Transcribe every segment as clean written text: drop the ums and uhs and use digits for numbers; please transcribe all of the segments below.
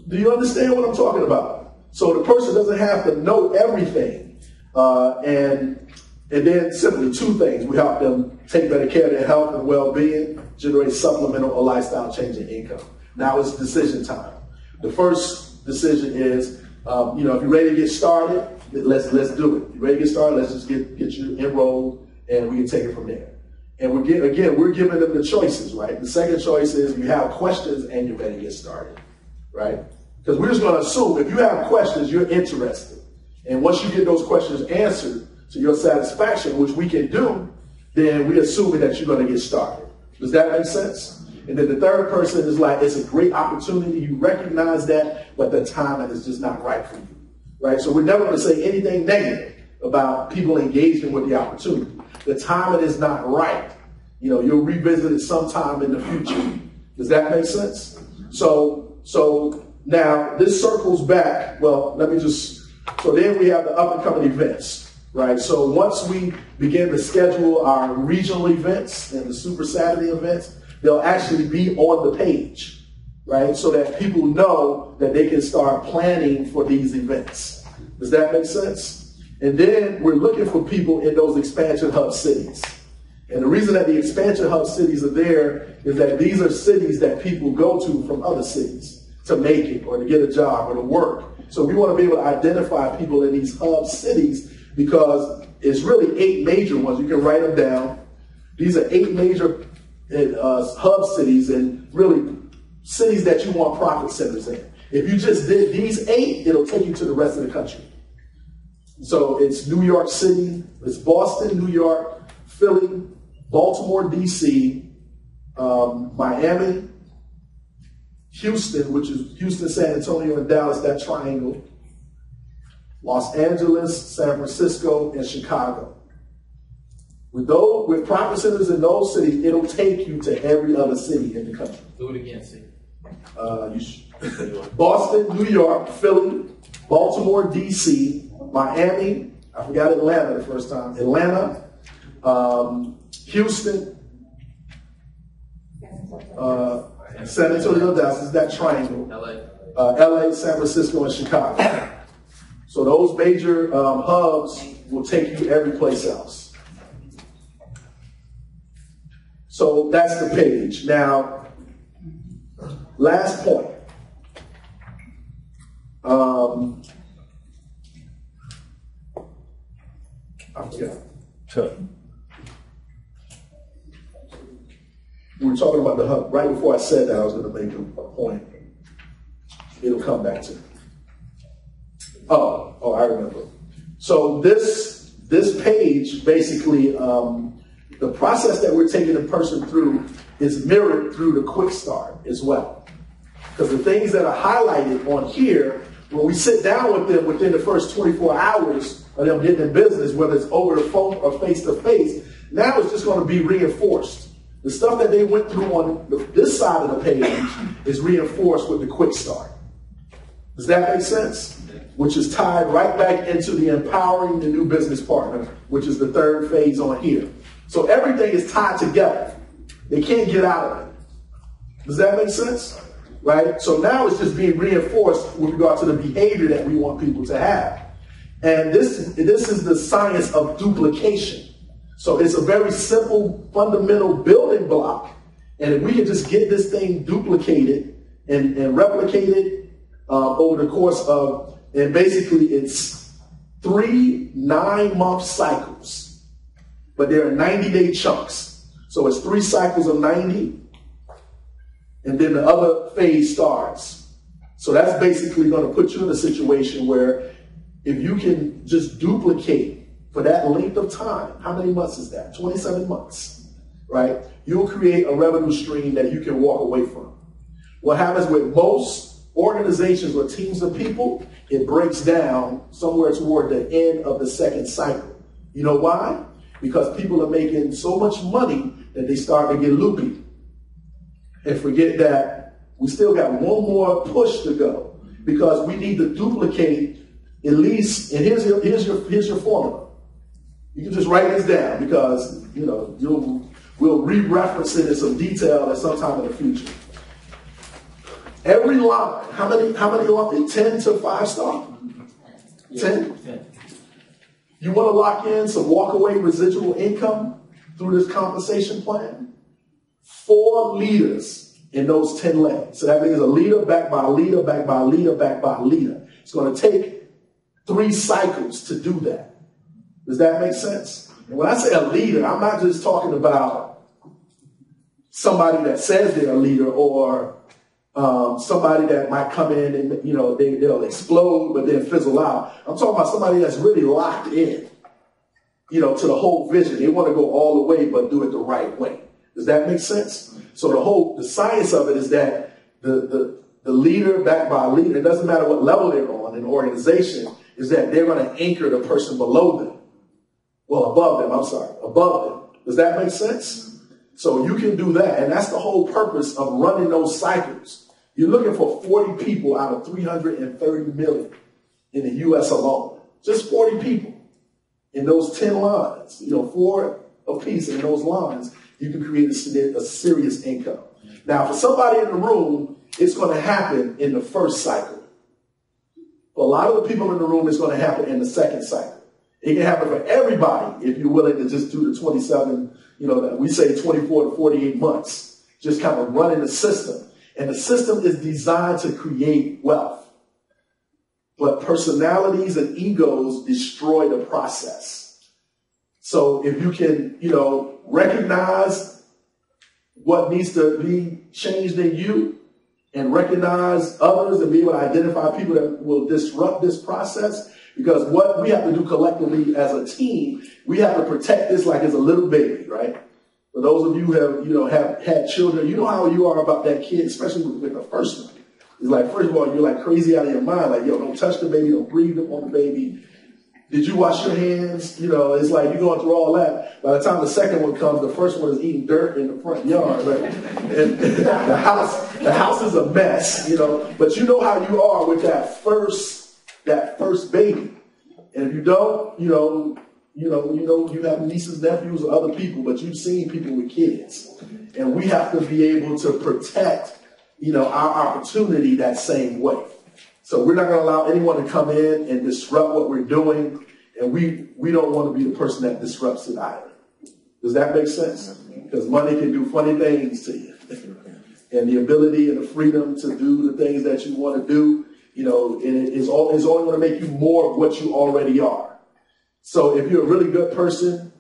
Do you understand what I'm talking about? So the person doesn't have to know everything. And then simply two things. We help them take better care of their health and well-being, generate supplemental or lifestyle changing income. Now it's decision time. The first decision is, if you're ready to get started, let's do it. You're ready to get started, let's just get you enrolled and we can take it from there. And we're giving them the choices, right? The second choice is you have questions and you're ready to get started, right? Because we're just going to assume if you have questions, you're interested. And once you get those questions answered to your satisfaction, which we can do, then we're assuming that you're going to get started. Does that make sense? And then the third person is like, it's a great opportunity. You recognize that, but the timing is just not right for you, right? So we're never going to say anything negative about people engaging with the opportunity. The timing is not right. You'll revisit it sometime in the future. Does that make sense? So now this circles back. So then we have the up and coming events, right? So once we begin to schedule our regional events and the Super Saturday events, they'll actually be on the page, right? So that people know that they can start planning for these events. Does that make sense? And then we're looking for people in those expansion hub cities. And the reason that the expansion hub cities are there is that these are cities that people go to from other cities to make it or to get a job or to work. So we want to be able to identify people in these hub cities because it's really 8 major ones. You can write them down. These are 8 major hub cities and really cities that you want profit centers in. If you just did these 8, it'll take you to the rest of the country. So it's New York City, it's Boston, New York, Philly, Baltimore, D.C., Miami, Houston, which is Houston, San Antonio, and Dallas, that triangle, Los Angeles, San Francisco, and Chicago. With profit centers in those cities, it'll take you to every other city in the country. Do it again, see. Boston, New York, Philly, Baltimore, D.C., Miami, I forgot Atlanta the first time, Atlanta, Houston, San Antonio, Dallas, is that triangle, LA, San Francisco, and Chicago. So those major hubs will take you every place else. So that's the page. Now, last point. I forgot. Sure. We were talking about the hub. Right before I said that, I was going to make a point. It'll come back to me. Oh, I remember. So this page, basically, the process that we're taking the person through is mirrored through the quick start as well. Because the things that are highlighted on here, when we sit down with them within the first 24 hours of them getting in business, whether it's over the phone or face-to-face, now it's just going to be reinforced. The stuff that they went through on this side of the page is reinforced with the quick start. Does that make sense? Which is tied right back into the empowering the new business partner, which is the third phase on here. So everything is tied together. They can't get out of it. Does that make sense? Right? So now it's just being reinforced with regard to the behavior that we want people to have. And this is the science of duplication. So it's a very simple, fundamental building block. And if we can just get this thing duplicated and replicated over the course of, and basically it's 3 9-month cycles, but they're 90-day chunks. So it's 3 cycles of 90, and then the other phase starts. So that's basically going to put you in a situation where if you can just duplicate for that length of time, how many months is that? 27 months, right? You'll create a revenue stream that you can walk away from. What happens with most organizations or teams of people, it breaks down somewhere toward the end of the second cycle. You know why? Because people are making so much money that they start to get loopy and forget that we still got one more push to go, because we need to duplicate at least, and here's your formula. You can just write this down because we'll re-reference it in some detail at some time in the future. Every line, how many lines? 10 to 5-star? 10? You want to lock in some walkaway residual income through this compensation plan? 4 leaders in those 10 legs. So that means a leader backed by a leader, backed by a leader, backed by a leader. It's going to take 3 cycles to do that. Does that make sense? And when I say a leader, I'm not just talking about somebody that says they're a leader or somebody that might come in and, they'll explode but then fizzle out. I'm talking about somebody that's really locked in, to the whole vision. They want to go all the way but do it the right way. Does that make sense? So the science of it is that the leader backed by a leader, it doesn't matter what level they're on in the organization, is that they're going to anchor the person below them. Well, above them. Does that make sense? So you can do that. And that's the whole purpose of running those cycles. You're looking for 40 people out of 330 million in the U.S. alone. Just 40 people in those 10 lines, 4 apiece in those lines, you can create a serious income. Now, for somebody in the room, it's going to happen in the first cycle. For a lot of the people in the room, it's going to happen in the second cycle. It can happen for everybody if you're willing to just do the 27, we say 24 to 48 months, just kind of running the system. And the system is designed to create wealth. But personalities and egos destroy the process. So if you can, recognize what needs to be changed in you and recognize others and be able to identify people that will disrupt this process, because what we have to do collectively as a team, we have to protect this like it's a little baby, right? For those of you who have had children, you know how you are about that kid, especially with the first one. It's like, first of all, you're like crazy out of your mind. Like, don't touch the baby, don't breathe on the baby. Did you wash your hands? It's like you're going through all that. By the time the second one comes, the first one is eating dirt in the front yard, right? And the house is a mess, But you know how you are with that first baby. And if you don't, you have nieces, nephews, or other people, but you've seen people with kids. And we have to be able to protect, our opportunity that same way. So we're not going to allow anyone to come in and disrupt what we're doing. And we don't want to be the person that disrupts it either. Does that make sense? Because money can do funny things to you. And the ability and the freedom to do the things that you want to do, is only going to make you more of what you already are. So if you're a really good person,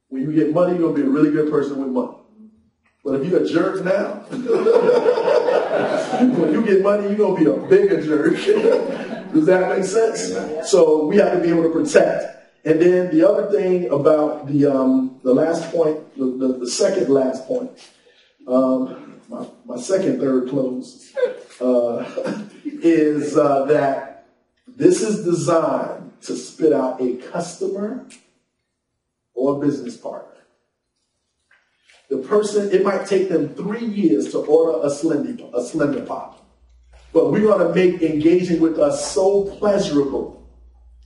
when you get money, you're going to be a really good person with money. But if you're a jerk now, when you get money, you're going to be a bigger jerk. Does that make sense? So we have to be able to protect. And then the other thing about the last point, the second last point, my third close, is that this is designed to spit out a customer or business partner. The person, it might take them 3 years to order a Slender Pop. But we're going to make engaging with us so pleasurable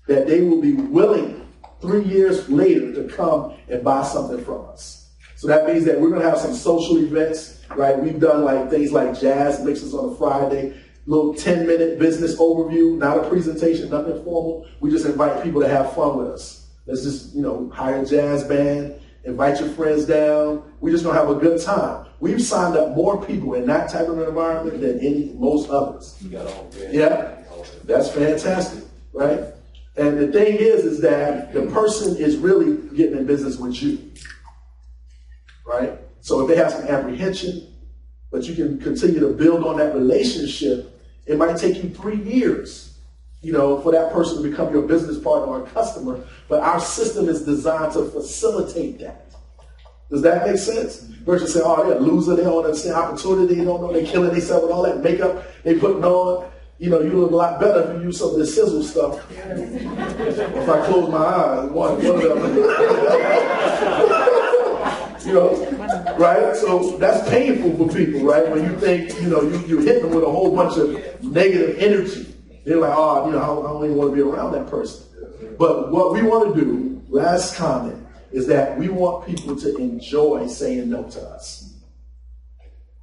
that they will be willing 3 years later to come and buy something from us. So that means that we're going to have some social events, right? We've done things like jazz mixes on a Friday, little 10-minute business overview, not a presentation, nothing formal. We just invite people to have fun with us. Let's just, hire a jazz band, invite your friends down. We're just going to have a good time. We've signed up more people in that type of environment than most others. Yeah, that's fantastic, right? And the thing is that the person is really getting in business with you, right? So if they have some apprehension, but you can continue to build on that relationship, it might take you 3 years, for that person to become your business partner or customer. But our system is designed to facilitate that. Does that make sense? Versus saying, oh, they're a loser, they don't understand opportunity, they don't know they're killing themselves with all that makeup they putting on. You look a lot better if you use some of this SISEL stuff. If I close my eyes, one of them. Right? So that's painful for people, right? When you think, you hit them with a whole bunch of negative energy. They're like, I don't even want to be around that person. But what we want to do, last comment, is that we want people to enjoy saying no to us.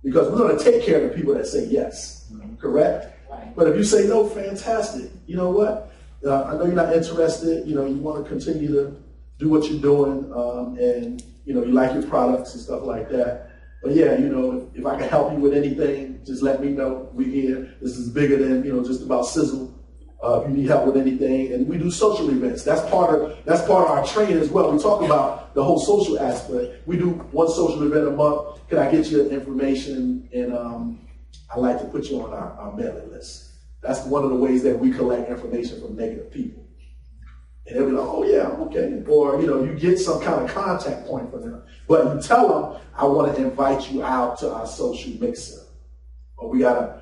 Because we're going to take care of the people that say yes. correct? Right. But if you say no, fantastic. You know what? I know you're not interested. You know, you want to continue to do what you're doing, and you know, you like your products and stuff like that. But yeah, you know, if I can help you with anything, just let me know. We're here. This is bigger than, you know, just about SISEL. If you need help with anything, and we do social events. That's part of our training as well. We talk about the whole social aspect. We do one social event a month. Can I get your information? And I like to put you on our mailing list. That's one of the ways that we collect information from negative people. And they'll be like, oh yeah, okay. Or, you know, you get some kind of contact point for them. But you tell them, I want to invite you out to our social mixer. Or we got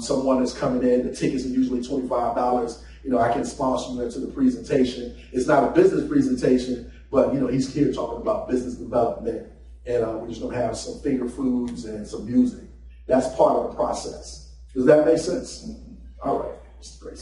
someone that's coming in. The tickets are usually $25. You know, I can sponsor you into the presentation. It's not a business presentation, but you know, he's here talking about business development, and we're just gonna have some finger foods and some music. That's part of the process. Does that make sense? All right, it's great.